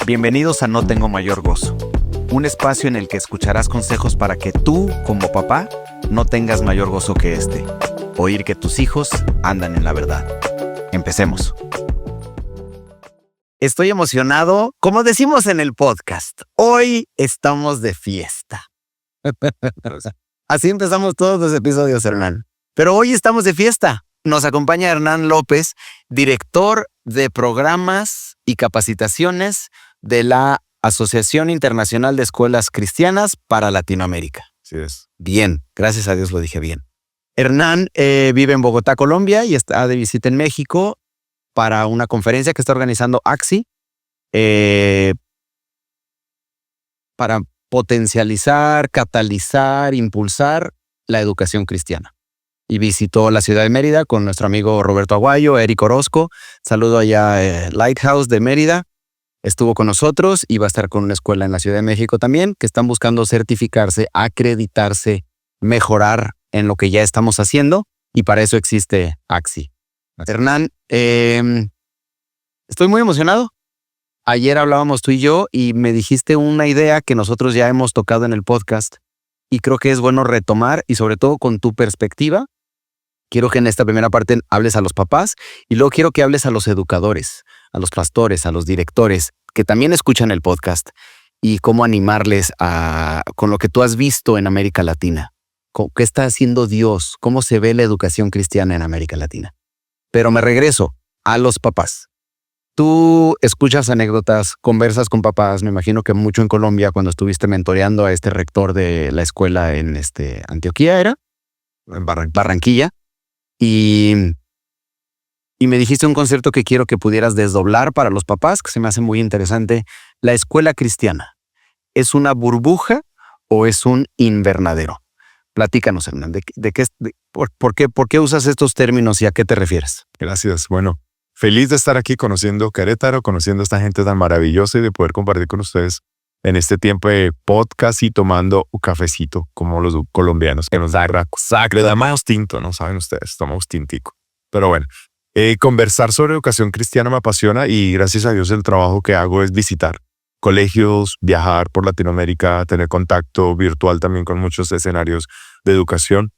Bienvenidos a No Tengo Mayor Gozo, un espacio en el que escucharás consejos para que tú, como papá, no tengas mayor gozo que este. Oír que tus hijos andan en la verdad. Empecemos. Estoy emocionado, como decimos en el podcast. Hoy estamos de fiesta. Así empezamos todos los episodios, Hernán. Pero hoy estamos de fiesta. Nos acompaña Hernán López, director de programas y capacitaciones de la Asociación Internacional de Escuelas Cristianas para Latinoamérica. Así es. Bien, gracias a Dios lo dije bien. Hernán vive en Bogotá, Colombia, y está de visita en México para una conferencia que está organizando AXI para potencializar, catalizar, impulsar la educación cristiana. Y visitó la ciudad de Mérida con nuestro amigo Roberto Aguayo, Eric Orozco. Saludo allá Lighthouse de Mérida. Estuvo con nosotros y va a estar con una escuela en la Ciudad de México también, que están buscando certificarse, acreditarse, mejorar en lo que ya estamos haciendo. Y para eso existe AXI. Hernán, estoy muy emocionado. Ayer hablábamos tú y yo y me dijiste una idea que nosotros ya hemos tocado en el podcast y creo que es bueno retomar y sobre todo con tu perspectiva. Quiero que en esta primera parte hables a los papás y luego quiero que hables a los educadores, a los pastores, a los directores que también escuchan el podcast y cómo animarles con lo que tú has visto en América Latina. ¿Qué está haciendo Dios? ¿Cómo se ve la educación cristiana en América Latina? Pero me regreso a los papás. Tú escuchas anécdotas, conversas con papás, me imagino que mucho en Colombia cuando estuviste mentoreando a este rector de la escuela en Antioquía, ¿era? En Barranquilla. Barranquilla. Y me dijiste un concepto que quiero que pudieras desdoblar para los papás, que se me hace muy interesante. La escuela cristiana, ¿es una burbuja o es un invernadero? Platícanos, Hernán, ¿por qué usas estos términos y a qué te refieres? Gracias. Bueno, feliz de estar aquí conociendo Querétaro, conociendo a esta gente tan maravillosa y de poder compartir con ustedes en este tiempo de podcast y tomando un cafecito, como los colombianos, que nos da sacre, da más tinto, ¿no? Saben ustedes, tomamos tintico. Pero bueno, conversar sobre educación cristiana me apasiona y gracias a Dios el trabajo que hago es visitar colegios, viajar por Latinoamérica, tener contacto virtual también con muchos escenarios de educación.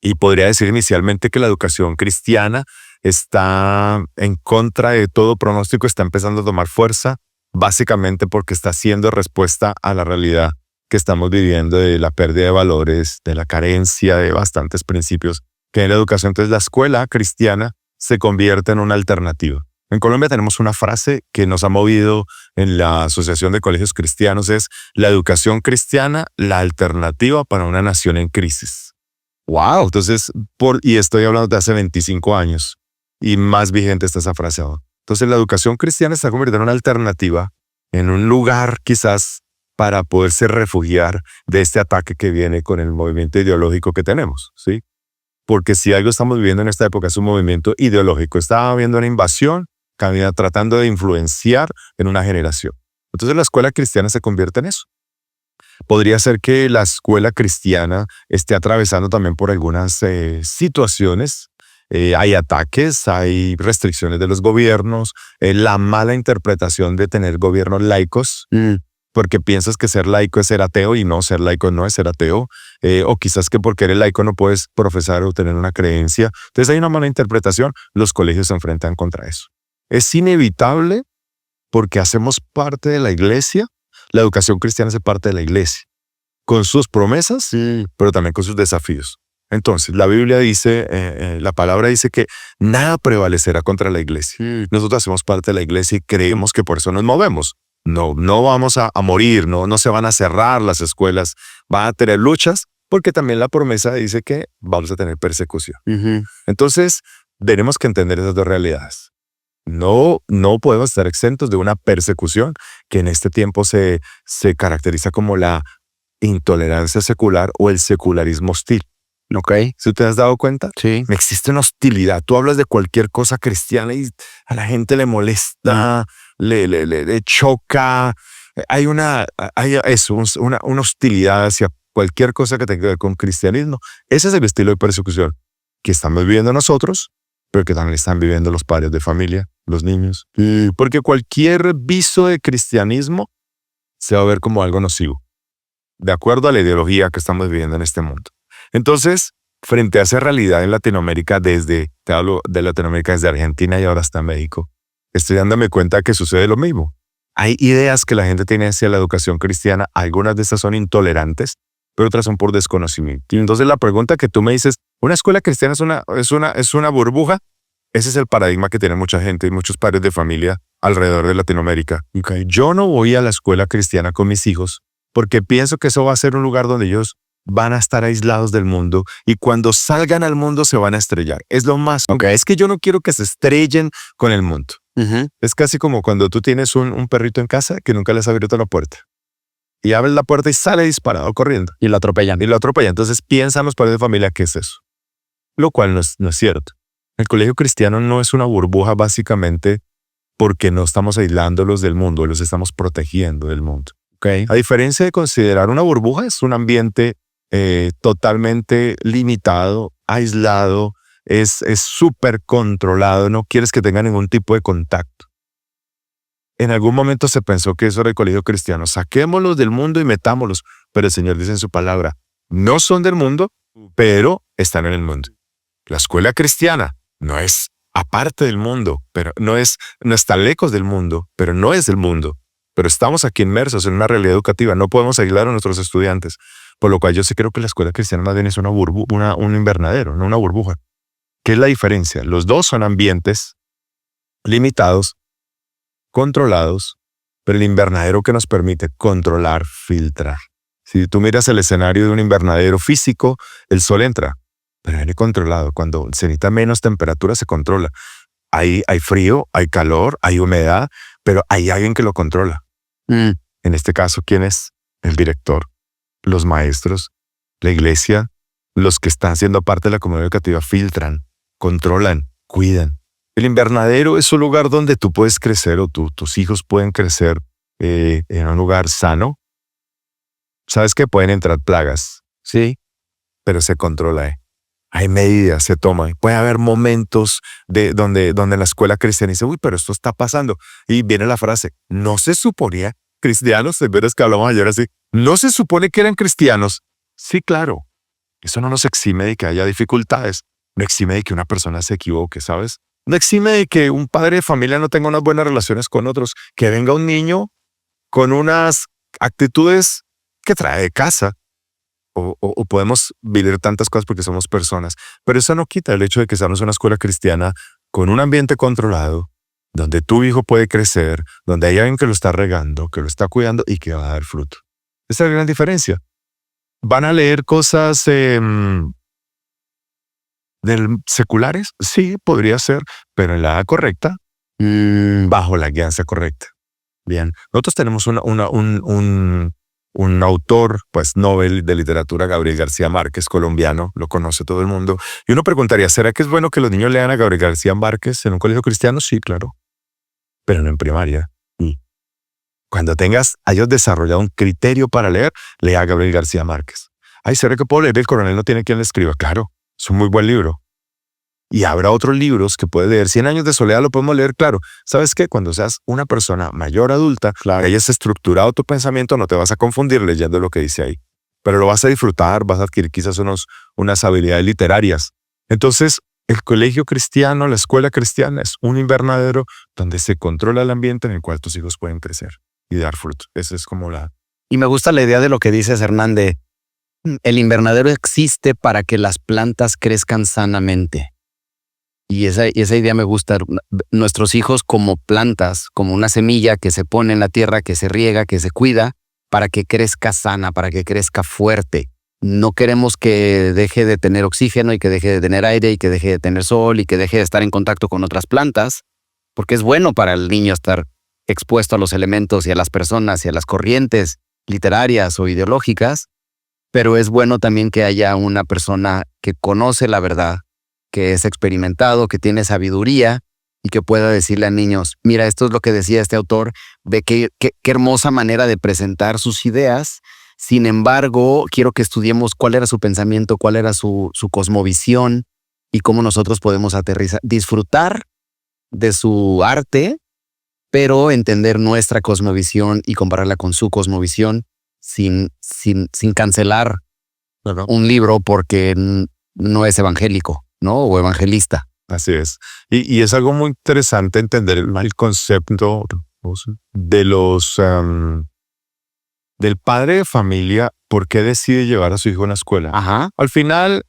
Y podría decir inicialmente que la educación cristiana está en contra de todo pronóstico, está empezando a tomar fuerza, básicamente porque está haciendo respuesta a la realidad que estamos viviendo de la pérdida de valores, de la carencia de bastantes principios que en la educación. Entonces la escuela cristiana se convierte en una alternativa. En Colombia tenemos una frase que nos ha movido en la Asociación de Colegios Cristianos, es la educación cristiana, la alternativa para una nación en crisis. Wow, entonces, y estoy hablando de hace 25 años y más vigente está esa frase ahora. Entonces la educación cristiana está convirtiendo en una alternativa, en un lugar quizás para poderse refugiar de este ataque que viene con el movimiento ideológico que tenemos, ¿sí? Porque si algo estamos viviendo en esta época es un movimiento ideológico. Está habiendo una invasión, tratando de influenciar en una generación. Entonces la escuela cristiana se convierte en eso. Podría ser que la escuela cristiana esté atravesando también por algunas situaciones. Hay ataques, hay restricciones de los gobiernos, la mala interpretación de tener gobiernos laicos, porque piensas que ser laico es ser ateo y no, ser laico no es ser ateo, o quizás que porque eres laico no puedes profesar o tener una creencia. Entonces hay una mala interpretación, los colegios se enfrentan contra eso. Es inevitable porque hacemos parte de la iglesia, la educación cristiana hace parte de la iglesia, con sus promesas, pero también con sus desafíos. Entonces, la Biblia dice, la palabra dice que nada prevalecerá contra la iglesia. Nosotros hacemos parte de la iglesia y creemos que por eso nos movemos. No vamos a morir, no se van a cerrar las escuelas, van a tener luchas, porque también la promesa dice que vamos a tener persecución. Entonces, tenemos que entender esas dos realidades. No podemos estar exentos de una persecución que en este tiempo se caracteriza como la intolerancia secular o el secularismo hostil. Ok. ¿Sí te has dado cuenta? Sí. Existe una hostilidad. Tú hablas de cualquier cosa cristiana y a la gente le molesta, le choca. Hay una hostilidad hacia cualquier cosa que tenga que ver con cristianismo. Ese es el estilo de persecución que estamos viviendo nosotros, pero que también están viviendo los padres de familia, los niños. Porque cualquier viso de cristianismo se va a ver como algo nocivo, de acuerdo a la ideología que estamos viviendo en este mundo. Entonces, frente a esa realidad en Latinoamérica, te hablo de Latinoamérica desde Argentina y ahora hasta México, estoy dándome cuenta que sucede lo mismo. Hay ideas que la gente tiene hacia la educación cristiana, algunas de estas son intolerantes, pero otras son por desconocimiento. Y entonces la pregunta que tú me dices, ¿una escuela cristiana es una burbuja? Ese es el paradigma que tiene mucha gente y muchos padres de familia alrededor de Latinoamérica. Okay. Yo no voy a la escuela cristiana con mis hijos porque pienso que eso va a ser un lugar donde ellos van a estar aislados del mundo y cuando salgan al mundo se van a estrellar. Es lo más. Okay. Es que yo no quiero que se estrellen con el mundo. Es casi como cuando tú tienes un perrito en casa que nunca les ha abierto la puerta. Y abre la puerta y sale disparado corriendo. Y lo atropellan. Entonces piensan los padres de familia que es eso. Lo cual no es cierto. El colegio cristiano no es una burbuja básicamente porque no estamos aislándolos del mundo, los estamos protegiendo del mundo. Okay. A diferencia de considerar una burbuja, es un ambiente totalmente limitado, aislado, es súper controlado, no quieres que tenga ningún tipo de contacto. En algún momento se pensó que eso era el colegio cristiano. Saquémoslos del mundo y metámoslos. Pero el Señor dice en su palabra, no son del mundo, pero están en el mundo. La escuela cristiana no es aparte del mundo, pero no está lejos del mundo, pero no es del mundo. Pero estamos aquí inmersos en una realidad educativa. No podemos aislar a nuestros estudiantes. Por lo cual yo sí creo que la escuela cristiana más bien es un invernadero, no una burbuja. ¿Qué es la diferencia? Los dos son ambientes limitados, controlados, pero el invernadero que nos permite controlar, filtrar. Si tú miras el escenario de un invernadero físico, el sol entra, pero viene controlado. Cuando se necesita menos temperatura, se controla. Hay frío, hay calor, hay humedad, pero hay alguien que lo controla. En este caso, ¿quién es? El director, los maestros, la iglesia, los que están siendo parte de la comunidad educativa filtran, controlan, cuidan. El invernadero es un lugar donde tú puedes crecer o tus hijos pueden crecer en un lugar sano. Sabes que pueden entrar plagas, sí, pero se controla. Hay medidas, se toman. Puede haber momentos donde la escuela cristiana dice, uy, pero esto está pasando. Y viene la frase, no se suponía cristianos, de veras que hablamos ayer así, no se supone que eran cristianos. Sí, claro. Eso no nos exime de que haya dificultades. No exime de que una persona se equivoque, ¿sabes? No exime de que un padre de familia no tenga unas buenas relaciones con otros. Que venga un niño con unas actitudes que trae de casa. O podemos vivir tantas cosas porque somos personas. Pero eso no quita el hecho de que seamos una escuela cristiana con un ambiente controlado, donde tu hijo puede crecer, donde hay alguien que lo está regando, que lo está cuidando y que va a dar fruto. Esa es la gran diferencia. ¿Van a leer cosas seculares? Sí, podría ser, pero en la edad correcta, bajo la guianza correcta. Bien, nosotros tenemos un autor, pues Nobel de literatura, Gabriel García Márquez, colombiano, lo conoce todo el mundo. Y uno preguntaría, ¿será que es bueno que los niños lean a Gabriel García Márquez en un colegio cristiano? Sí, claro, pero no en primaria. Cuando hayas desarrollado un criterio para leer, lea a Gabriel García Márquez. Ay, ¿será que puedo leer El coronel no tiene quien le escriba? Claro, es un muy buen libro. Y habrá otros libros que puedes leer. 100 años de soledad lo podemos leer, claro. ¿Sabes qué? Cuando seas una persona mayor, adulta, claro, hayas estructurado tu pensamiento, no te vas a confundir leyendo lo que dice ahí. Pero lo vas a disfrutar, vas a adquirir quizás unas habilidades literarias. Entonces, el colegio cristiano, la escuela cristiana, es un invernadero donde se controla el ambiente en el cual tus hijos pueden crecer y dar fruto. Esa es como la... Y me gusta la idea de lo que dices, Hernán, de el invernadero existe para que las plantas crezcan sanamente. Y esa idea me gusta. Nuestros hijos como plantas, como una semilla que se pone en la tierra, que se riega, que se cuida, para que crezca sana, para que crezca fuerte. No queremos que deje de tener oxígeno y que deje de tener aire y que deje de tener sol y que deje de estar en contacto con otras plantas, porque es bueno para el niño estar expuesto a los elementos y a las personas y a las corrientes literarias o ideológicas, pero es bueno también que haya una persona que conoce la verdad, que es experimentado, que tiene sabiduría y que pueda decirle a niños, mira, esto es lo que decía este autor, ve qué hermosa manera de presentar sus ideas. Sin embargo, quiero que estudiemos cuál era su pensamiento, cuál era su cosmovisión y cómo nosotros podemos aterrizar, disfrutar de su arte, pero entender nuestra cosmovisión y compararla con su cosmovisión sin cancelar un libro porque no es evangélico, ¿no? O evangelista. Así es. Y es algo muy interesante entender el concepto de del padre de familia, por qué decide llevar a su hijo a una escuela. Ajá. Al final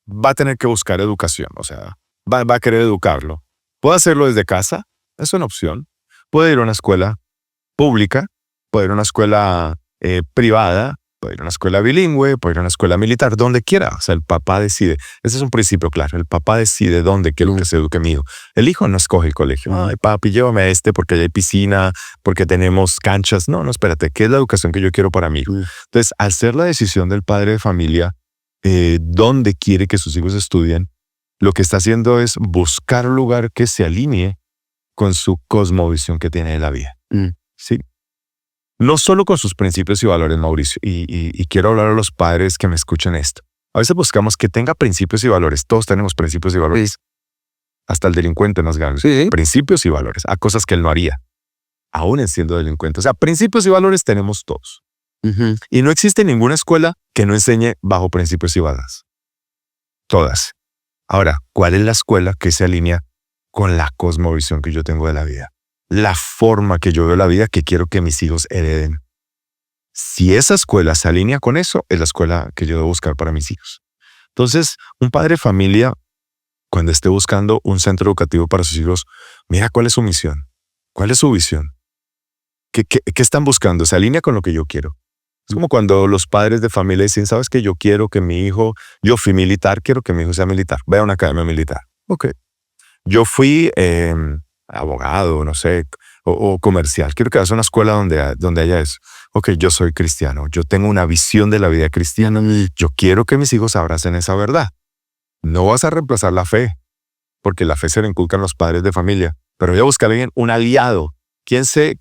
va a tener que buscar educación, o sea, va a querer educarlo. Puede hacerlo desde casa, es una opción. Puede ir a una escuela pública, puede ir a una escuela privada, puede ir a una escuela bilingüe, puede ir a una escuela militar, donde quiera. O sea, el papá decide. Ese es un principio claro. El papá decide dónde quiero que se eduque mi hijo. El hijo no escoge el colegio. Ay, papi, llévame a porque allá hay piscina, porque tenemos canchas. No, espérate. ¿Qué es la educación que yo quiero para mí? Entonces, al ser la decisión del padre de familia, dónde quiere que sus hijos estudien, lo que está haciendo es buscar un lugar que se alinee con su cosmovisión que tiene de la vida. Sí. No solo con sus principios y valores, Mauricio, y quiero hablar a los padres que me escuchan esto. A veces buscamos que tenga principios y valores. Todos tenemos principios y valores. Sí. Hasta el delincuente nos gana. Sí. Principios y valores, a cosas que él no haría, aún siendo delincuente. O sea, principios y valores tenemos todos. Y no existe ninguna escuela que no enseñe bajo principios y valores. Todas. Ahora, ¿cuál es la escuela que se alinea con la cosmovisión que yo tengo de la vida? La forma que yo veo la vida que quiero que mis hijos hereden. Si esa escuela se alinea con eso, es la escuela que yo debo buscar para mis hijos. Entonces, un padre de familia, cuando esté buscando un centro educativo para sus hijos, mira cuál es su misión, cuál es su visión, qué están buscando, se alinea con lo que yo quiero. Es como cuando los padres de familia dicen, ¿sabes qué? Yo quiero que mi hijo, yo fui militar, quiero que mi hijo sea militar. Ve a una academia militar. Ok. Yo fui abogado, no sé, o comercial. Quiero que hagas una escuela donde haya eso. Ok, yo soy cristiano. Yo tengo una visión de la vida cristiana. Yo quiero que mis hijos abracen esa verdad. No vas a reemplazar la fe, porque la fe se le inculcan los padres de familia. Pero voy a buscar a alguien, un aliado. ¿Quién se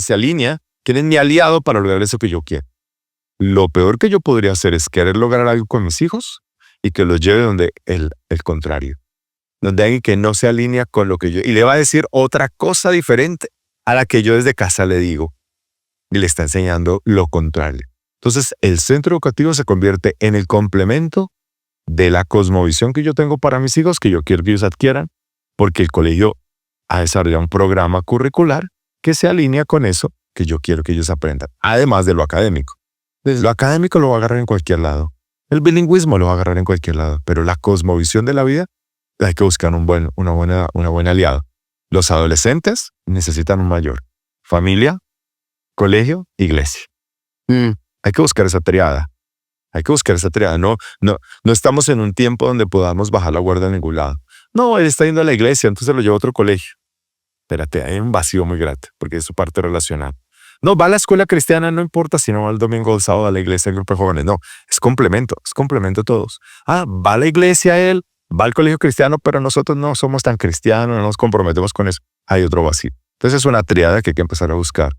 alinea? ¿Quién es mi aliado para lograr eso que yo quiero? Lo peor que yo podría hacer es querer lograr algo con mis hijos y que los lleve donde el contrario. Donde alguien que no se alinea con lo que yo... Y le va a decir otra cosa diferente a la que yo desde casa le digo. Y le está enseñando lo contrario. Entonces, el centro educativo se convierte en el complemento de la cosmovisión que yo tengo para mis hijos, que yo quiero que ellos adquieran, porque el colegio ha desarrollado un programa curricular que se alinea con eso que yo quiero que ellos aprendan, además de lo académico. Lo académico lo va a agarrar en cualquier lado. El bilingüismo lo va a agarrar en cualquier lado, pero la cosmovisión de la vida hay que buscar una buena aliado. Los adolescentes necesitan un mayor. Familia, colegio, iglesia. Hay que buscar esa triada. No estamos en un tiempo donde podamos bajar la guardia en ningún lado. No, él está yendo a la iglesia, entonces lo llevo a otro colegio. Espérate, hay un vacío muy grande, porque es su parte relacional. No, va a la escuela cristiana, no importa si no va el domingo o el sábado a la iglesia, el grupo de jóvenes. No, es complemento a todos. Va a la iglesia él, va al colegio cristiano, pero nosotros no somos tan cristianos, no nos comprometemos con eso. Hay otro vacío. Entonces es una triada que hay que empezar a buscar.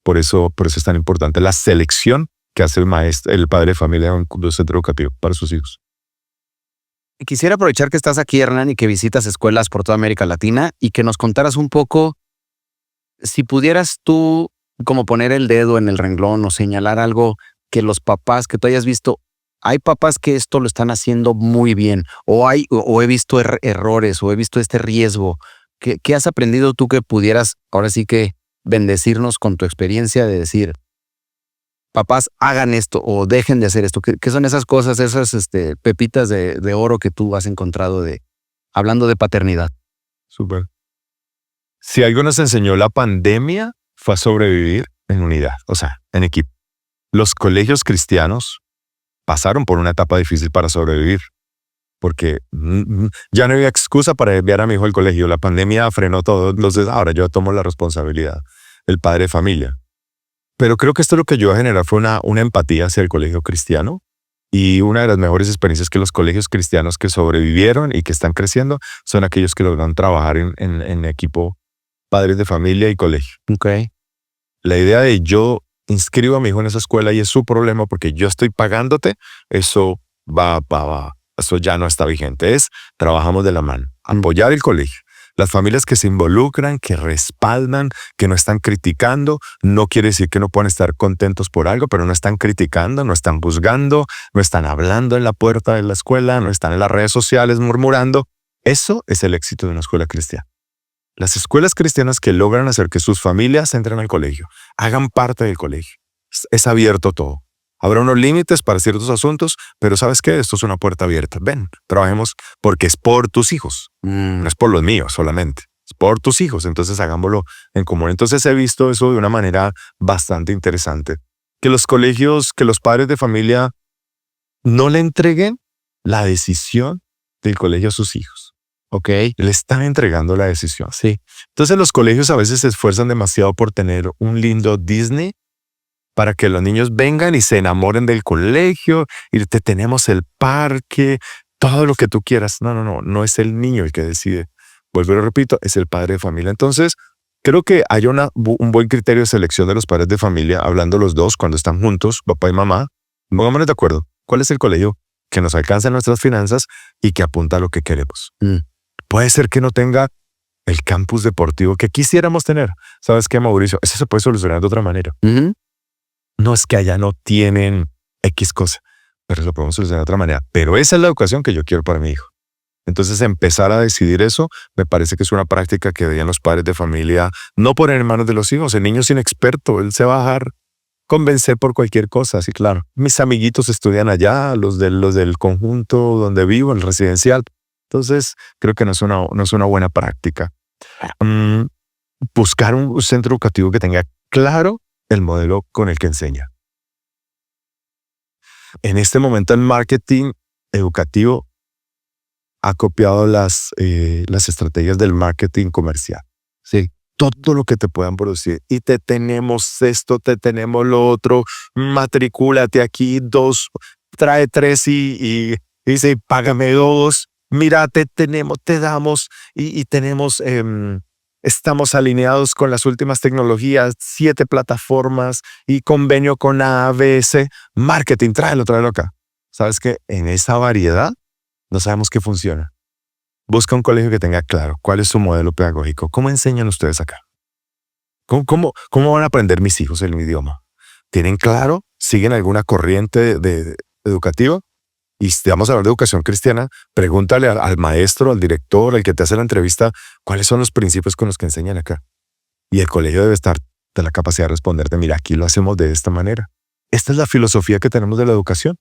Por eso es tan importante la selección que hace el padre de familia en un centro educativo para sus hijos. Quisiera aprovechar que estás aquí, Hernán, y que visitas escuelas por toda América Latina y que nos contaras un poco, si pudieras tú como poner el dedo en el renglón o señalar algo que los papás que tú hayas visto, hay papás que esto lo están haciendo muy bien, o he visto errores, o he visto este riesgo. ¿Qué has aprendido tú que pudieras ahora sí que bendecirnos con tu experiencia de decir, papás hagan esto o dejen de hacer esto? ¿Qué son esas cosas, esas pepitas de oro que tú has encontrado hablando de paternidad? Súper. Si algo nos enseñó la pandemia fue a sobrevivir en unidad, o sea, en equipo. Los colegios cristianos pasaron por una etapa difícil para sobrevivir, porque ya no había excusa para enviar a mi hijo al colegio. La pandemia frenó todo, entonces ahora yo tomo la responsabilidad, el padre de familia. Pero creo que esto lo que ayudó a generar fue una empatía hacia el colegio cristiano, y una de las mejores experiencias que los colegios cristianos que sobrevivieron y que están creciendo son aquellos que logran trabajar en equipo, padres de familia y colegio. Okay. La idea de yo inscribo a mi hijo en esa escuela y es su problema porque yo estoy pagándote, eso eso ya no está vigente. Trabajamos de la mano. apoyar el colegio. Las familias que se involucran, que respaldan, que no están criticando, no quiere decir que no puedan estar contentos por algo, pero no están criticando, no están juzgando, no están hablando en la puerta de la escuela, no están en las redes sociales murmurando. Eso es el éxito de una escuela cristiana. Las escuelas cristianas que logran hacer que sus familias entren al colegio, hagan parte del colegio. Es abierto todo. Habrá unos límites para ciertos asuntos, pero ¿sabes qué? Esto es una puerta abierta. Ven, trabajemos porque es por tus hijos. No es por los míos solamente. Es por tus hijos. Entonces hagámoslo en común. Entonces he visto eso de una manera bastante interesante. Que los colegios, que los padres de familia no le entreguen la decisión del colegio a sus hijos. Ok. Le están entregando la decisión. Sí. Entonces los colegios a veces se esfuerzan demasiado por tener un lindo Disney para que los niños vengan y se enamoren del colegio y te tenemos el parque, todo lo que tú quieras. No es el niño el que decide. Vuelvo y lo repito, es el padre de familia. Entonces, creo que hay un buen criterio de selección de los padres de familia, hablando los dos cuando están juntos, papá y mamá. Pongámonos de acuerdo. ¿Cuál es el colegio que nos alcanza en nuestras finanzas y que apunta a lo que queremos? Puede ser que no tenga el campus deportivo que quisiéramos tener. ¿Sabes qué, Mauricio? Eso se puede solucionar de otra manera. No es que allá no tienen X cosa, pero lo podemos solucionar de otra manera. Pero esa es la educación que yo quiero para mi hijo. Entonces, empezar a decidir eso, me parece que es una práctica que deberían los padres de familia no poner en manos de los hijos. El niño es inexperto, él se va a dejar convencer por cualquier cosa. Sí, claro. Mis amiguitos estudian allá, los del conjunto donde vivo, el residencial. Entonces, creo que no es una buena práctica. Buscar un centro educativo que tenga claro el modelo con el que enseña. En este momento el marketing educativo ha copiado las estrategias del marketing comercial. Sí, todo lo que te puedan producir. Y te tenemos esto, te tenemos lo otro, matricúlate aquí 2, trae 3 y dice, págame 2. Mira, te damos y tenemos... Estamos alineados con las últimas tecnologías, 7 plataformas y convenio con ABS. Marketing, tráelo acá. ¿Sabes qué? En esa variedad no sabemos qué funciona. Busca un colegio que tenga claro cuál es su modelo pedagógico. ¿Cómo enseñan ustedes acá? ¿Cómo van a aprender mis hijos el idioma? ¿Tienen claro? ¿Siguen alguna corriente educativa? Y si vamos a hablar de educación cristiana, pregúntale al maestro, al director, al que te hace la entrevista, cuáles son los principios con los que enseñan acá. Y el colegio debe estar de la capacidad de responderte, mira, aquí lo hacemos de esta manera. Esta es la filosofía que tenemos de la educación.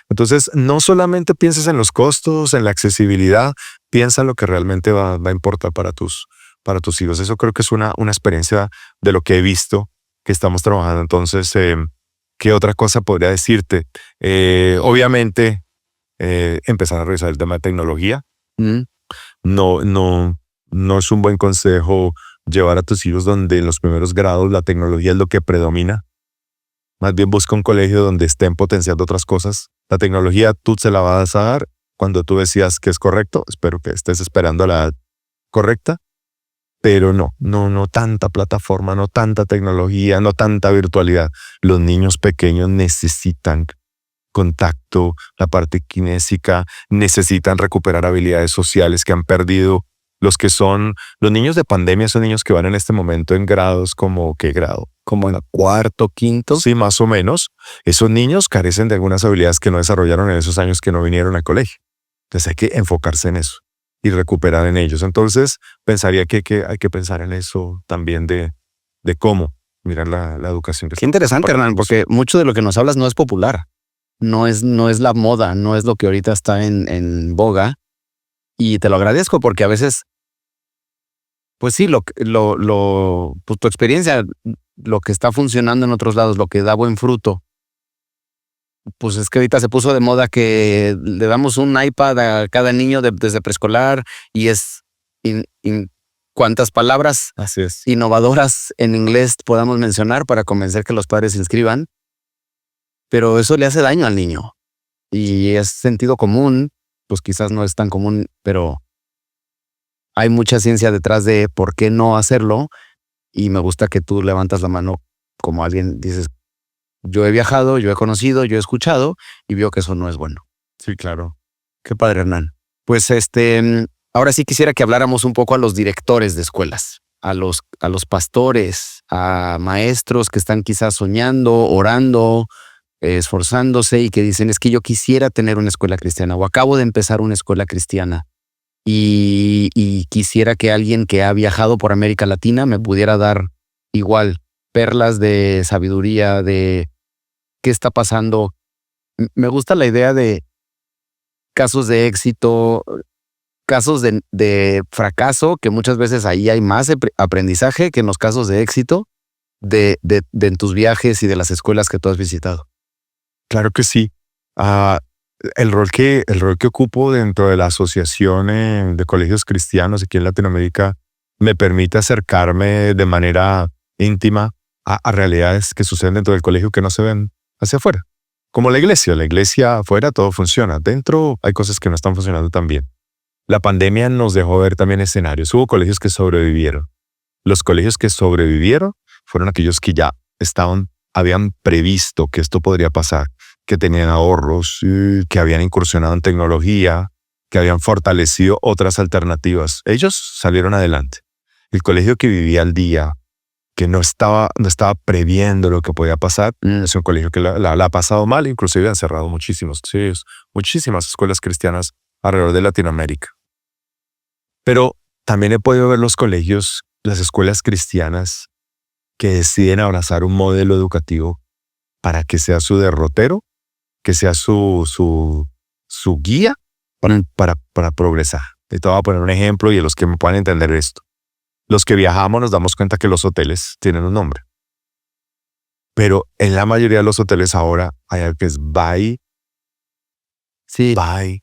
Entonces, no solamente pienses en los costos, en la accesibilidad, piensa en lo que realmente va a importar para tus hijos. Eso creo que es una experiencia de lo que he visto que estamos trabajando. Entonces, ¿qué otra cosa podría decirte? Obviamente, empezar a revisar el tema de tecnología. No es un buen consejo llevar a tus hijos donde en los primeros grados la tecnología es lo que predomina. Más bien busca un colegio donde estén potenciando otras cosas. La tecnología tú se la vas a dar cuando tú decías que es correcto. Espero que estés esperando la edad correcta. Pero no tanta plataforma, no tanta tecnología, no tanta virtualidad. Los niños pequeños necesitan contacto, la parte kinésica, necesitan recuperar habilidades sociales que han perdido. Los niños de pandemia son niños que van en este momento en grados como, ¿qué grado? Como en 4º, 5º. Sí, más o menos. Esos niños carecen de algunas habilidades que no desarrollaron en esos años que no vinieron al colegio. Entonces hay que enfocarse en eso y recuperar en ellos. Entonces pensaría que hay que pensar en eso también de cómo mirar la educación. Qué interesante, Hernán, porque mucho de lo que nos hablas no es popular. No es la moda, no es lo que ahorita está en boga. Y te lo agradezco porque a veces, pues sí, pues tu experiencia, lo que está funcionando en otros lados, lo que da buen fruto, pues es que ahorita se puso de moda que le damos un iPad a cada niño desde preescolar y es cuántas palabras Así es. innovadoras en inglés podamos mencionar para convencer que los padres se inscriban. Pero eso le hace daño al niño. Y es sentido común, pues quizás no es tan común, pero hay mucha ciencia detrás de por qué no hacerlo. Y me gusta que tú levantas la mano como alguien, dices, yo he viajado, yo he conocido, yo he escuchado y veo que eso no es bueno. Sí, claro. Qué padre, Hernán. Pues Ahora sí quisiera que habláramos un poco a los directores de escuelas, a los pastores, a maestros que están quizás soñando, orando, esforzándose y que dicen, es que yo quisiera tener una escuela cristiana o acabo de empezar una escuela cristiana y quisiera que alguien que ha viajado por América Latina me pudiera dar igual perlas de sabiduría, de qué está pasando. Me gusta la idea de casos de éxito, casos de fracaso, que muchas veces ahí hay más aprendizaje que en los casos de éxito en tus viajes y de las escuelas que tú has visitado. Claro que sí. El rol que ocupo dentro de la Asociación de Colegios Cristianos aquí en Latinoamérica me permite acercarme de manera íntima a realidades que suceden dentro del colegio que no se ven hacia afuera. Como la iglesia afuera todo funciona. Dentro hay cosas que no están funcionando tan bien. La pandemia nos dejó ver también escenarios. Hubo colegios que sobrevivieron. Los colegios que sobrevivieron fueron aquellos que ya habían previsto que esto podría pasar, que tenían ahorros, que habían incursionado en tecnología, que habían fortalecido otras alternativas. Ellos salieron adelante. El colegio que vivía al día, que no estaba previendo lo que podía pasar, es un colegio que la ha pasado mal, inclusive han cerrado muchísimas escuelas cristianas alrededor de Latinoamérica. Pero también he podido ver los colegios, las escuelas cristianas, que deciden abrazar un modelo educativo para que sea su derrotero, que sea su guía para progresar. Y te voy a poner un ejemplo y a los que me puedan entender esto. Los que viajamos nos damos cuenta que los hoteles tienen un nombre. Pero en la mayoría de los hoteles ahora hay algo que es by. Sí. By.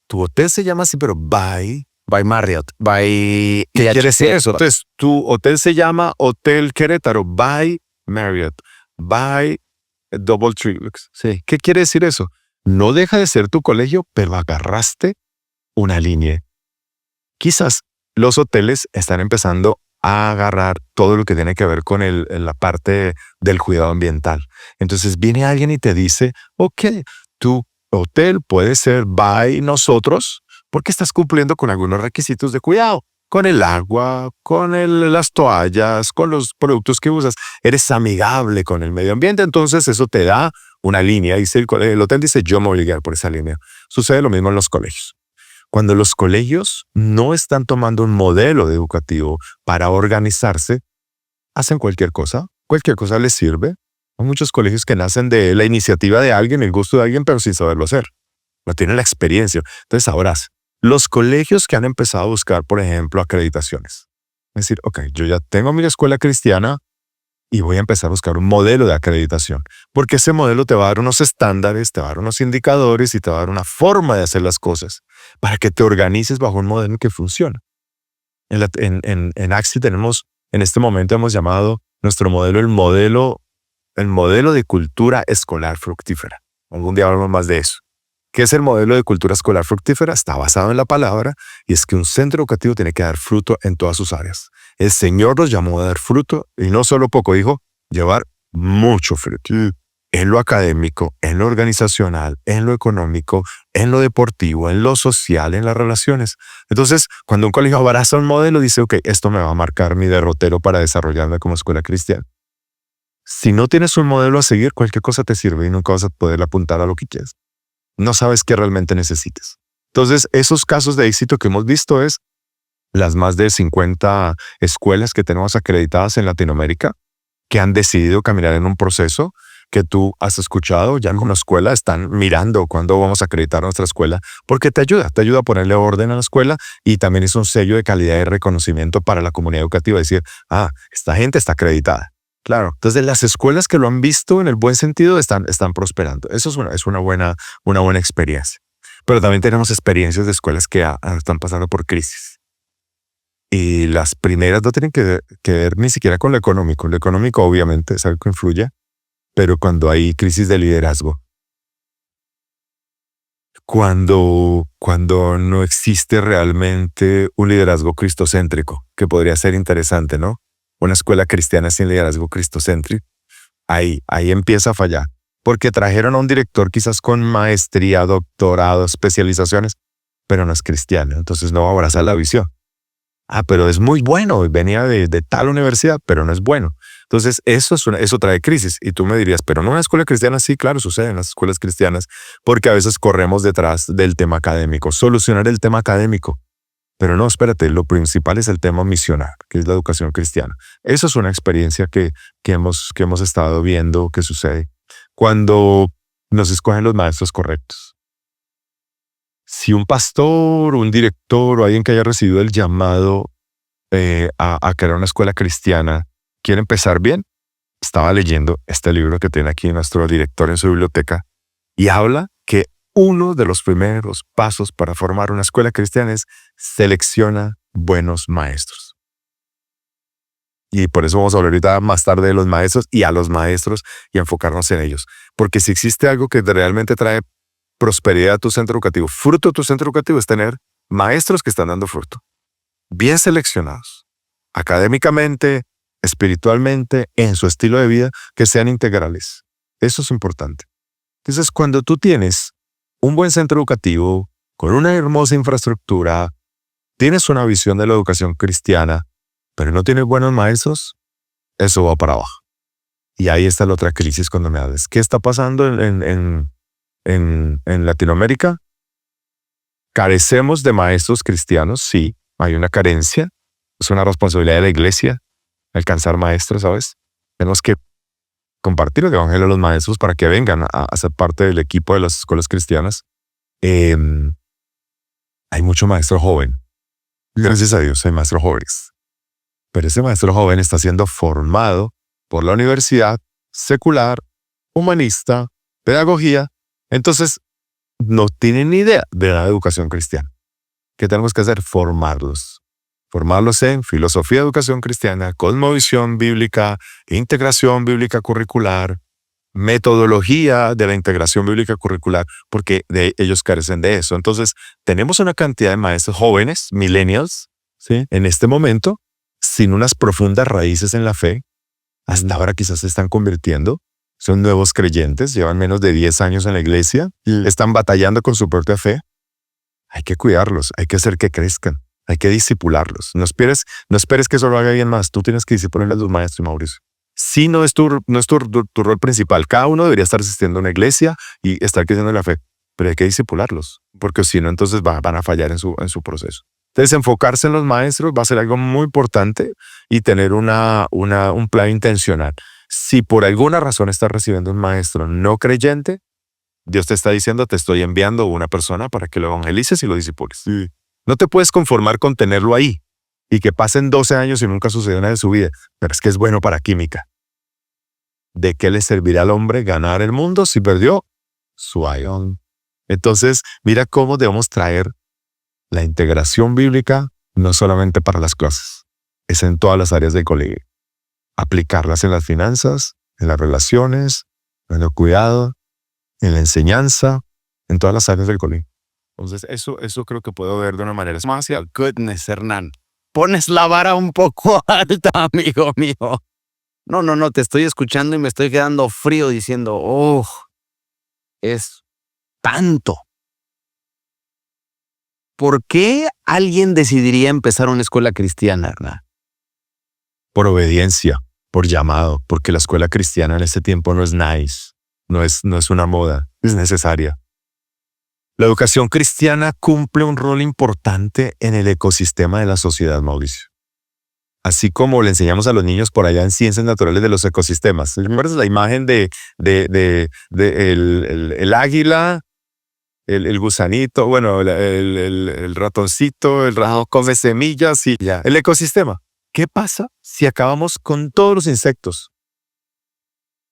Tu hotel se llama así, pero by Marriott, by... ¿Qué quiere decir eso? Entonces, tu hotel se llama Hotel Querétaro, by Marriott, by DoubleTree. Sí. ¿Qué quiere decir eso? No deja de ser tu colegio, pero agarraste una línea. Quizás los hoteles están empezando a agarrar todo lo que tiene que ver con la parte del cuidado ambiental. Entonces viene alguien y te dice, ok, tu hotel puede ser by nosotros porque estás cumpliendo con algunos requisitos de cuidado, con el agua, con las toallas, con los productos que usas. Eres amigable con el medio ambiente, entonces eso te da una línea. Dice el hotel dice, yo me voy a guiar por esa línea. Sucede lo mismo en los colegios. Cuando los colegios no están tomando un modelo educativo para organizarse, hacen cualquier cosa les sirve. Hay muchos colegios que nacen de la iniciativa de alguien, el gusto de alguien, pero sin saberlo hacer. No tienen la experiencia. Entonces, ahora, los colegios que han empezado a buscar, por ejemplo, acreditaciones. Es decir, ok, yo ya tengo mi escuela cristiana y voy a empezar a buscar un modelo de acreditación. Porque ese modelo te va a dar unos estándares, te va a dar unos indicadores y te va a dar una forma de hacer las cosas para que te organices bajo un modelo que funciona. En Axi tenemos, en este momento hemos llamado nuestro modelo el modelo de cultura escolar fructífera. Algún día hablamos más de eso. ¿Qué es el modelo de cultura escolar fructífera? Está basado en la palabra y es que un centro educativo tiene que dar fruto en todas sus áreas. El Señor nos llamó a dar fruto y no solo poco, dijo, llevar mucho fruto. En lo académico, en lo organizacional, en lo económico, en lo deportivo, en lo social, en las relaciones. Entonces, cuando un colegio abraza un modelo, dice, ok, esto me va a marcar mi derrotero para desarrollarme como escuela cristiana. Si no tienes un modelo a seguir, cualquier cosa te sirve y nunca vas a poder apuntar a lo que quieres. No sabes qué realmente necesites. Entonces, esos casos de éxito que hemos visto es las más de 50 escuelas que tenemos acreditadas en Latinoamérica que han decidido caminar en un proceso que tú has escuchado. Ya en una escuela están mirando cuándo vamos a acreditar nuestra escuela porque te ayuda a ponerle orden a la escuela y también es un sello de calidad y reconocimiento para la comunidad educativa. Decir, esta gente está acreditada. Claro. Entonces, las escuelas que lo han visto en el buen sentido están prosperando. Eso es una buena experiencia. Pero también tenemos experiencias de escuelas que están pasando por crisis. Y las primeras no tienen que ver ni siquiera con lo económico. Lo económico obviamente es algo que influye, pero cuando hay crisis de liderazgo, cuando no existe realmente un liderazgo cristocéntrico, que podría ser interesante, ¿no? Una escuela cristiana sin liderazgo cristocéntrico, ahí empieza a fallar. Porque trajeron a un director quizás con maestría, doctorado, especializaciones, pero no es cristiano, entonces no va a abrazar la visión. Pero es muy bueno, venía de tal universidad, pero no es bueno. Entonces eso trae crisis. Y tú me dirías, pero no en una escuela cristiana. Sí, claro, sucede en las escuelas cristianas, porque a veces corremos detrás del tema académico, solucionar el tema académico. Pero no, espérate, lo principal es el tema misional, que es la educación cristiana. Eso es una experiencia que hemos estado viendo que sucede cuando nos escogen los maestros correctos. Si un pastor, un director o alguien que haya recibido el llamado a crear una escuela cristiana quiere empezar bien, estaba leyendo este libro que tiene aquí nuestro director en su biblioteca y habla que uno de los primeros pasos para formar una escuela cristiana es selecciona buenos maestros. Y por eso vamos a hablar ahorita más tarde de los maestros y a los maestros y enfocarnos en ellos. Porque si existe algo que realmente trae prosperidad a tu centro educativo, fruto de tu centro educativo, es tener maestros que están dando fruto. Bien seleccionados, académicamente, espiritualmente, en su estilo de vida, que sean integrales. Eso es importante. Entonces, cuando tú tienes un buen centro educativo, con una hermosa infraestructura, tienes una visión de la educación cristiana, pero no tienes buenos maestros, eso va para abajo. Y ahí está la otra crisis cuando me hables. ¿Qué está pasando en Latinoamérica? Carecemos de maestros cristianos, sí, hay una carencia. Es una responsabilidad de la iglesia alcanzar maestros, ¿sabes? Tenemos que compartir el evangelio a los maestros para que vengan a ser parte del equipo de las escuelas cristianas. Hay mucho maestro joven. Gracias a Dios hay maestros jóvenes. Pero ese maestro joven está siendo formado por la universidad secular, humanista, pedagogía. Entonces, no tienen ni idea de la educación cristiana. ¿Qué tenemos que hacer? Formarlos. Formarlos en filosofía de educación cristiana, cosmovisión bíblica, integración bíblica curricular, metodología de la integración bíblica curricular, porque ellos carecen de eso. Entonces, tenemos una cantidad de maestros jóvenes, millennials, ¿sí? En este momento, sin unas profundas raíces en la fe, hasta ahora quizás se están convirtiendo, son nuevos creyentes, llevan menos de 10 años en la iglesia, están batallando con su propia fe. Hay que cuidarlos, hay que hacer que crezcan. Hay que discipularlos. No esperes que eso lo haga alguien más. Tú tienes que discipular a tus maestros, Mauricio. Sí, no es tu rol principal. Cada uno debería estar asistiendo a una iglesia y estar creciendo en la fe. Pero hay que discipularlos. Porque si no, entonces van a fallar en su proceso. Entonces, enfocarse en los maestros va a ser algo muy importante y tener un plan intencional. Si por alguna razón estás recibiendo un maestro no creyente, Dios te está diciendo, te estoy enviando una persona para que lo evangelices y lo discipules. Sí. No te puedes conformar con tenerlo ahí y que pasen 12 años y nunca sucedió nada en su vida, pero es que es bueno para química. ¿De qué le servirá al hombre ganar el mundo si perdió su ion? Entonces, mira cómo debemos traer la integración bíblica no solamente para las clases, es en todas las áreas del colegio. Aplicarlas en las finanzas, en las relaciones, en el cuidado, en la enseñanza, en todas las áreas del colegio. Entonces, eso creo que puedo ver de una manera más hacia Goodness, Hernán. Pones la vara un poco alta, amigo mío. No, te estoy escuchando y me estoy quedando frío diciendo, es tanto. ¿Por qué alguien decidiría empezar una escuela cristiana, Hernán? por obediencia, por llamado, porque la escuela cristiana en este tiempo no es nice, no es una moda, es necesaria. La educación cristiana cumple un rol importante en el ecosistema de la sociedad, Mauricio. Así como le enseñamos a los niños por allá en ciencias naturales de los ecosistemas. ¿Recuerdas la imagen de el águila, el gusanito, bueno, el ratoncito, el ratón come semillas y ya, el ecosistema? ¿Qué pasa si acabamos con todos los insectos?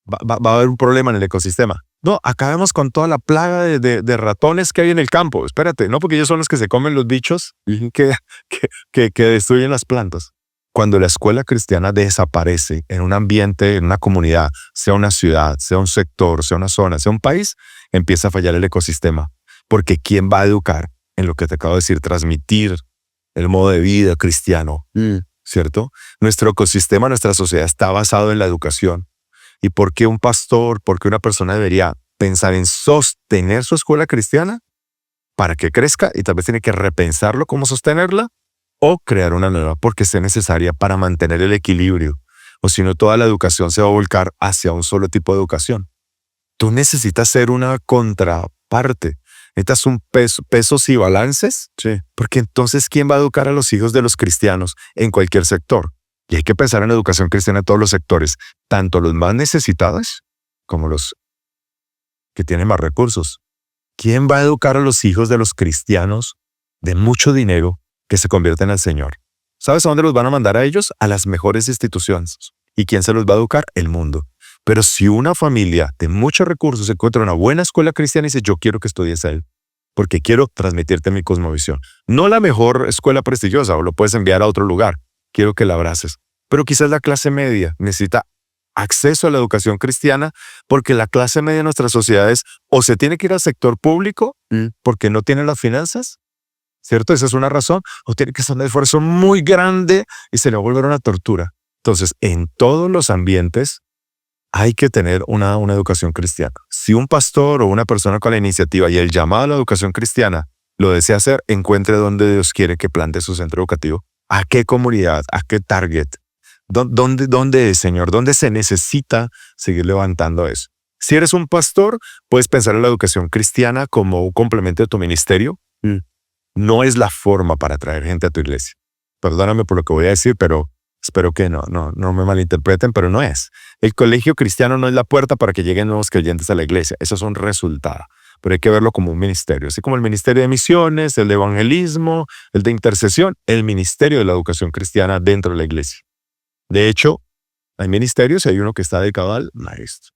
Va a haber un problema en el ecosistema. No, acabemos con toda la plaga de ratones que hay en el campo. Espérate, no, porque ellos son los que se comen los bichos que destruyen las plantas. Cuando la escuela cristiana desaparece en un ambiente, en una comunidad, sea una ciudad, sea un sector, sea una zona, sea un país, empieza a fallar el ecosistema. Porque ¿quién va a educar en lo que te acabo de decir? Transmitir el modo de vida cristiano, ¿cierto? Nuestro ecosistema, nuestra sociedad está basado en la educación. ¿Y por qué un pastor, por qué una persona debería pensar en sostener su escuela cristiana? para que crezca y tal vez tiene que repensarlo cómo sostenerla o crear una nueva porque sea necesaria para mantener el equilibrio. O si no, toda la educación se va a volcar hacia un solo tipo de educación. Tú necesitas ser una contraparte. Necesitas un pesos y balances. Sí. Porque entonces, ¿quién va a educar a los hijos de los cristianos en cualquier sector? Y hay que pensar en la educación cristiana en todos los sectores, tanto los más necesitados como los que tienen más recursos. ¿Quién va a educar a los hijos de los cristianos de mucho dinero que se convierten al Señor? ¿Sabes a dónde los van a mandar a ellos? A las mejores instituciones. ¿Y quién se los va a educar? El mundo. Pero si una familia de muchos recursos encuentra una buena escuela cristiana y dice, yo quiero que estudies a él, porque quiero transmitirte mi cosmovisión. No la mejor escuela prestigiosa, o lo puedes enviar a otro lugar. Quiero que la abraces. Pero quizás la clase media necesita acceso a la educación cristiana porque la clase media de nuestras sociedades o se tiene que ir al sector público porque no tiene las finanzas, ¿cierto? Esa es una razón. O tiene que hacer un esfuerzo muy grande y se le va a volver una tortura. Entonces, en todos los ambientes hay que tener una educación cristiana. Si un pastor o una persona con la iniciativa y el llamado a la educación cristiana lo desea hacer, encuentre dónde Dios quiere que plante su centro educativo. ¿A qué comunidad? ¿A qué target? ¿Dónde, Señor? ¿Dónde se necesita seguir levantando eso? Si eres un pastor, puedes pensar en la educación cristiana como un complemento de tu ministerio. No es la forma para atraer gente a tu iglesia. Perdóname por lo que voy a decir, pero espero que no me malinterpreten, pero no es. El colegio cristiano no es la puerta para que lleguen nuevos creyentes a la iglesia. Eso es un resultado. Pero hay que verlo como un ministerio. Así como el ministerio de misiones, el de evangelismo, el de intercesión, el ministerio de la educación cristiana dentro de la iglesia. De hecho, hay ministerios y hay uno que está dedicado al maestro.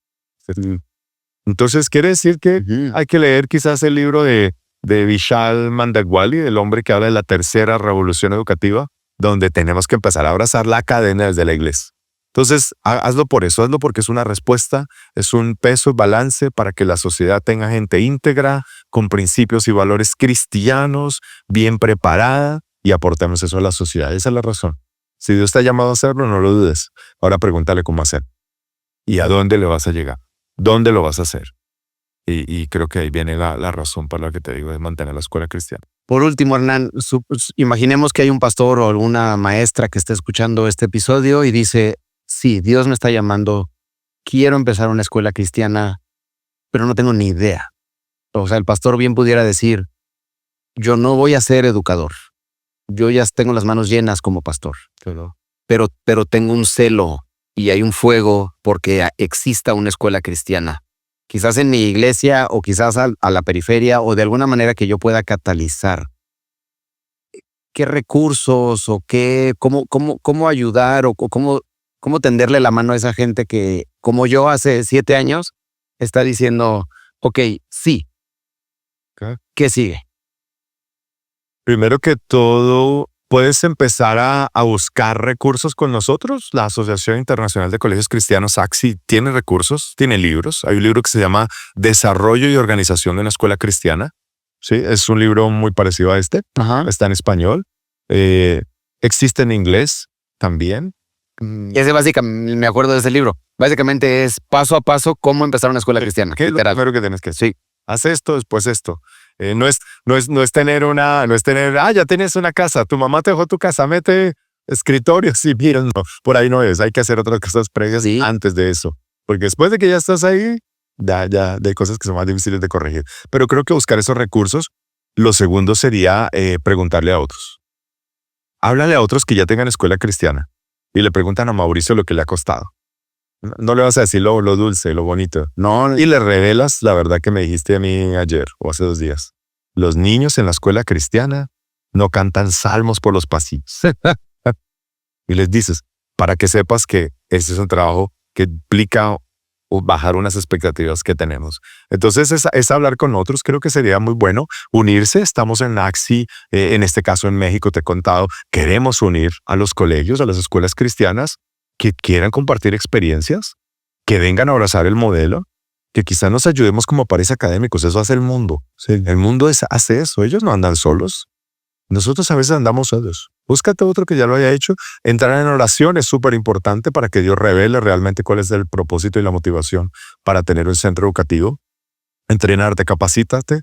Entonces, quiere decir que hay que leer quizás el libro de Vishal Mandakwali, el hombre que habla de la tercera revolución educativa, donde tenemos que empezar a abrazar la cadena desde la iglesia. Entonces, hazlo por eso, hazlo porque es una respuesta, es un peso, balance para que la sociedad tenga gente íntegra, con principios y valores cristianos, bien preparada y aportemos eso a la sociedad. Esa es la razón. Si Dios te ha llamado a hacerlo, no lo dudes. Ahora pregúntale cómo hacer. ¿Y a dónde le vas a llegar? ¿Dónde lo vas a hacer? Y creo que ahí viene la razón para la que te digo de mantener la escuela cristiana. Por último, Hernán, imaginemos que hay un pastor o alguna maestra que esté escuchando este episodio y dice, sí, Dios me está llamando, quiero empezar una escuela cristiana, pero no tengo ni idea. O sea, el pastor bien pudiera decir, yo no voy a ser educador. Yo ya tengo las manos llenas como pastor, pero tengo un celo y hay un fuego porque exista una escuela cristiana. Quizás en mi iglesia o quizás a la periferia o de alguna manera que yo pueda catalizar. ¿Qué recursos o cómo ayudar o cómo tenderle la mano a esa gente que, como yo hace 7 años, está diciendo, ok, sí, ¿qué sigue? Primero que todo, puedes empezar a buscar recursos con nosotros. La Asociación Internacional de Colegios Cristianos, AXI, tiene recursos, tiene libros. Hay un libro que se llama Desarrollo y Organización de una Escuela Cristiana. Sí, es un libro muy parecido a este. Está en español. Existe en inglés también. Ese básicamente, me acuerdo de ese libro. Básicamente es paso a paso cómo empezar una escuela cristiana. ¿Qué es lo primero que tienes que hacer? Sí. Haz esto, después esto. No es tener ya tienes una casa, tu mamá te dejó tu casa, mete escritorios y mira, no, por ahí no es. Hay que hacer otras cosas previas antes de eso. Porque después de que ya estás ahí, ya hay cosas que son más difíciles de corregir. Pero creo que buscar esos recursos, lo segundo sería preguntarle a otros. Háblale a otros que ya tengan escuela cristiana y le preguntan a Mauricio lo que le ha costado. No le vas a decir lo dulce, lo bonito. No. Y le revelas la verdad que me dijiste a mí ayer o hace 2 días. Los niños en la escuela cristiana no cantan salmos por los pasillos. Y les dices, para que sepas que ese es un trabajo que implica bajar unas expectativas que tenemos. Entonces es hablar con otros. Creo que sería muy bueno unirse. Estamos en AXI, en este caso en México, te he contado. Queremos unir a los colegios, a las escuelas cristianas que quieran compartir experiencias, que vengan a abrazar el modelo, que quizás nos ayudemos como pares académicos. Eso hace el mundo. Sí. El mundo hace eso. Ellos no andan solos. Nosotros a veces andamos solos. Búscate otro que ya lo haya hecho. Entrar en oración es súper importante para que Dios revele realmente cuál es el propósito y la motivación para tener un centro educativo. Entrenarte, capacítate.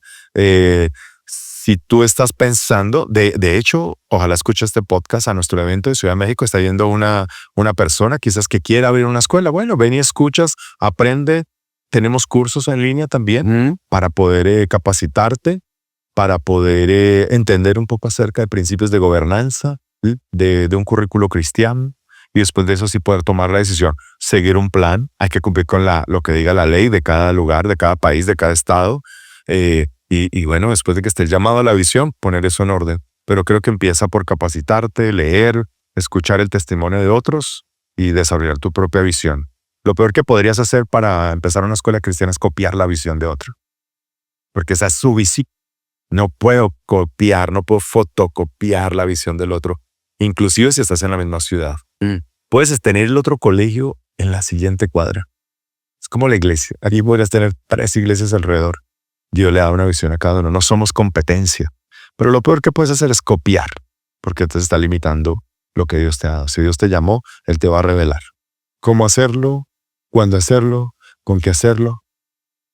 si tú estás pensando, de hecho, ojalá escuche este podcast a nuestro evento de Ciudad de México, está yendo una persona quizás que quiera abrir una escuela. Bueno, ven y escuchas, aprende. Tenemos cursos en línea también para poder capacitarte, para poder entender un poco acerca de principios de gobernanza, ¿sí? de un currículo cristiano. Y después de eso sí poder tomar la decisión, seguir un plan. Hay que cumplir con lo que diga la ley de cada lugar, de cada país, de cada estado. Y bueno, después de que estés llamado a la visión, poner eso en orden. Pero creo que empieza por capacitarte, leer, escuchar el testimonio de otros y desarrollar tu propia visión. Lo peor que podrías hacer para empezar una escuela cristiana es copiar la visión de otro. Porque esa es su visión. No puedo copiar, no puedo fotocopiar la visión del otro. Inclusive si estás en la misma ciudad. Puedes tener el otro colegio en la siguiente cuadra. Es como la iglesia. Aquí podrías tener 3 iglesias alrededor. Dios le da una visión a cada uno. No somos competencia. Pero lo peor que puedes hacer es copiar. Porque te está limitando lo que Dios te ha dado. Si Dios te llamó, Él te va a revelar. ¿Cómo hacerlo? ¿Cuándo hacerlo? ¿Con qué hacerlo?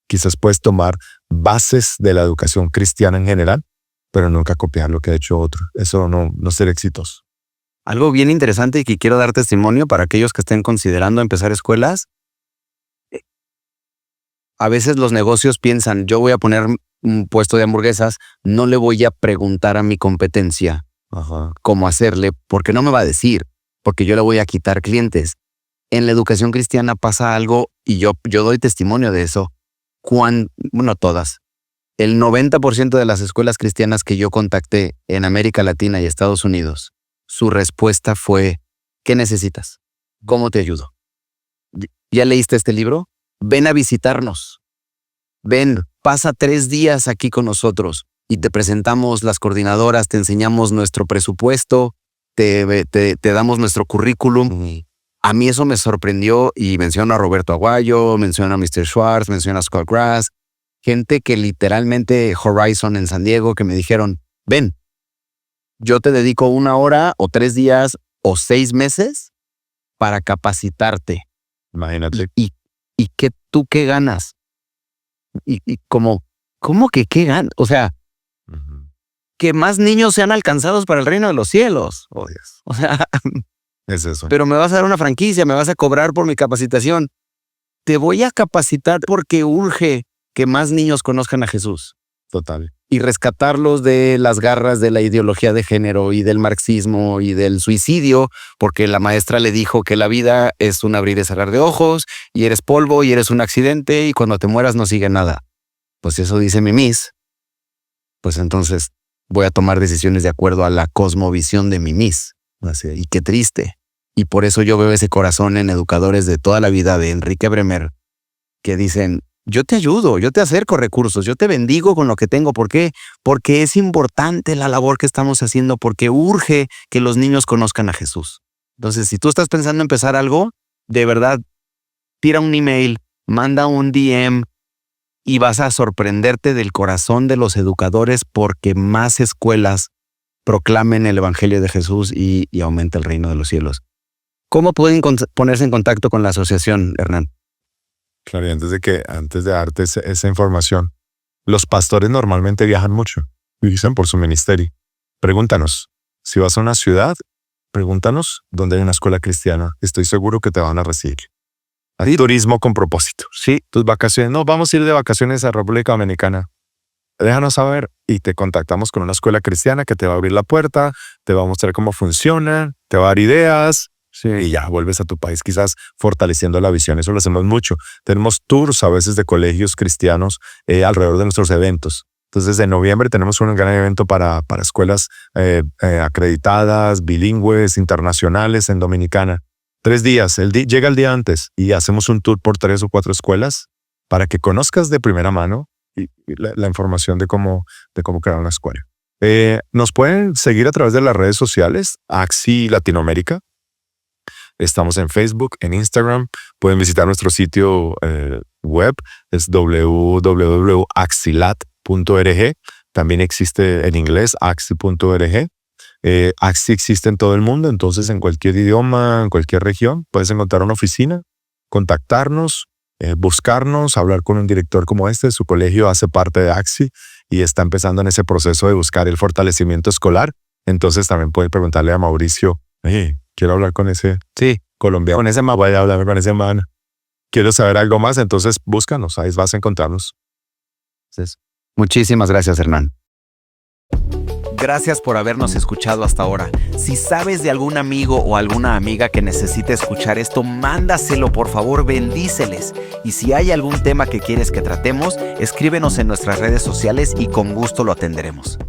Quizás puedes tomar bases de la educación cristiana en general, pero nunca copiar lo que ha hecho otro. Eso no será exitoso. Algo bien interesante y que quiero dar testimonio para aquellos que estén considerando empezar escuelas. A veces los negocios piensan, yo voy a poner un puesto de hamburguesas, no le voy a preguntar a mi competencia cómo hacerle, porque no me va a decir, porque yo le voy a quitar clientes. En la educación cristiana pasa algo, y yo doy testimonio de eso. Bueno, todas. El 90% de las escuelas cristianas que yo contacté en América Latina y Estados Unidos, su respuesta fue, ¿qué necesitas? ¿Cómo te ayudo? ¿Ya leíste este libro? Ven a visitarnos. Ven, pasa 3 días aquí con nosotros y te presentamos las coordinadoras, te enseñamos nuestro presupuesto, te damos nuestro currículum. A mí eso me sorprendió y menciono a Roberto Aguayo, menciono a Mr. Schwartz, menciono a Scott Grass, gente que literalmente Horizon en San Diego que me dijeron, ven, yo te dedico 1 hora o 3 días o 6 meses para capacitarte. Imagínate. ¿Y tú qué ganas? Y ¿cómo que qué ganas? O sea, que más niños sean alcanzados para el reino de los cielos. Oh, Dios. O sea, es eso. Pero me vas a dar una franquicia, me vas a cobrar por mi capacitación. Te voy a capacitar porque urge que más niños conozcan a Jesús. Total. Y rescatarlos de las garras de la ideología de género y del marxismo y del suicidio, porque la maestra le dijo que la vida es un abrir y cerrar de ojos, y eres polvo y eres un accidente, y cuando te mueras no sigue nada. Pues eso dice mi Miss. Pues entonces voy a tomar decisiones de acuerdo a la cosmovisión de mi Miss. Y qué triste. Y por eso yo veo ese corazón en educadores de toda la vida de Enrique Bremer, que dicen, yo te ayudo, yo te acerco recursos, yo te bendigo con lo que tengo. ¿Por qué? Porque es importante la labor que estamos haciendo, porque urge que los niños conozcan a Jesús. Entonces, si tú estás pensando en empezar algo, de verdad, tira un email, manda un DM y vas a sorprenderte del corazón de los educadores porque más escuelas proclamen el Evangelio de Jesús y aumenta el reino de los cielos. ¿Cómo pueden ponerse en contacto con la asociación, Hernán? Claro, y antes de darte esa información, los pastores normalmente viajan mucho, dicen por su ministerio. Pregúntanos, si vas a una ciudad, pregúntanos dónde hay una escuela cristiana. Estoy seguro que te van a recibir. Hay turismo con propósito. Sí, tus vacaciones. No, vamos a ir de vacaciones a República Dominicana. Déjanos saber y te contactamos con una escuela cristiana que te va a abrir la puerta, te va a mostrar cómo funciona, te va a dar ideas. Sí, y ya vuelves a tu país quizás fortaleciendo la visión. Eso lo hacemos mucho. Tenemos tours a veces de colegios cristianos alrededor de nuestros eventos. Entonces en noviembre tenemos un gran evento para escuelas acreditadas, bilingües, internacionales en Dominicana. 3 días, llega el día antes y hacemos un tour por 3 o 4 escuelas para que conozcas de primera mano la información de cómo crear una escuela. Nos pueden seguir a través de las redes sociales, AXI Latinoamérica. Estamos en Facebook, en Instagram. Pueden visitar nuestro sitio web, es www.axilat.org. También existe en inglés, axi.org. AXI existe en todo el mundo, entonces en cualquier idioma, en cualquier región, puedes encontrar una oficina, contactarnos, buscarnos, hablar con un director como este. Su colegio hace parte de AXI y está empezando en ese proceso de buscar el fortalecimiento escolar, entonces también puede preguntarle a Mauricio, quiero hablar con ese colombiano, con ese man, voy a hablar con ese man. Quiero saber algo más, entonces búscanos, ahí vas a encontrarnos. Muchísimas gracias, Hernán. Gracias por habernos escuchado hasta ahora. Si sabes de algún amigo o alguna amiga que necesite escuchar esto, mándaselo, por favor, bendíceles. Y si hay algún tema que quieres que tratemos, escríbenos en nuestras redes sociales y con gusto lo atenderemos.